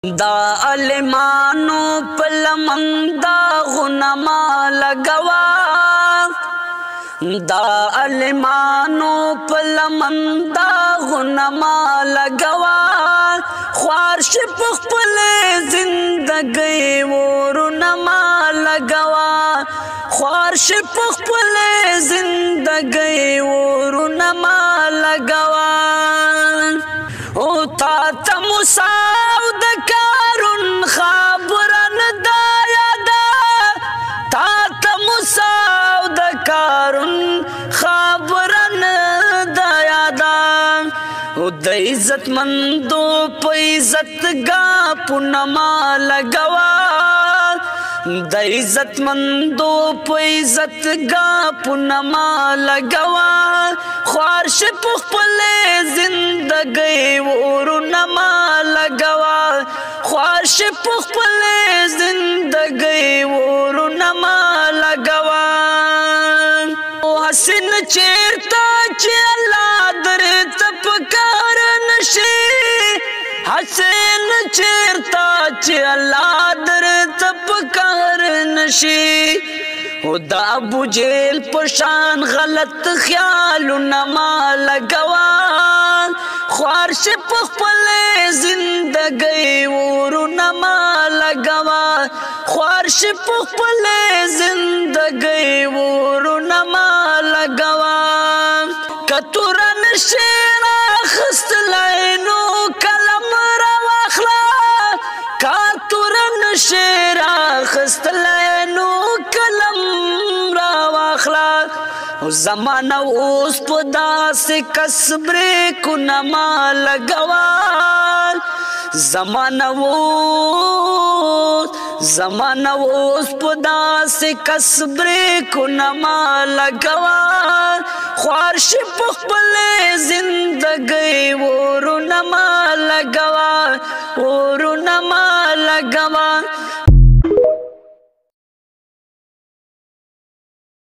دا علمانو پلمنگ دا غنما لگوا دا علمانو پلمنگ دا غنما لگوا خوارش پخپل زندگی ورنما لگوا خوارش پخپل زندگی ورنما لگوا او تا تمساو دکارون خابرن دایادا تا تمساو دکارون خابرن دایادا او د عزت مندو په عزت گا پونما لگوا د عزت مندو په عزت گا پونما لگوا خوارش پخپل زندگی ورنما لگوا خوارش پخپل زندگی ورنما لگوا حسن چیرتا چی اللہ در تپکار نشی حسن چیرتا چی اللہ در تپکار نشی دا ابو جیل پشان غلط خیالونما لگوا خوارش پخپل زندگی ورنما لگوا خوارش پخپل زندگی ورنما لگوا کتورن شیر اخست لینو کلم را واخلا کتورن شیر اخست لینو کلم را واخلا زمانہ اوس پدا سے کسبر کنما لگوا زمانہ اوس پدا سے کسبر کنما لگوا خوارش پخپل زندگی ورنما لگوا ورنما لگوا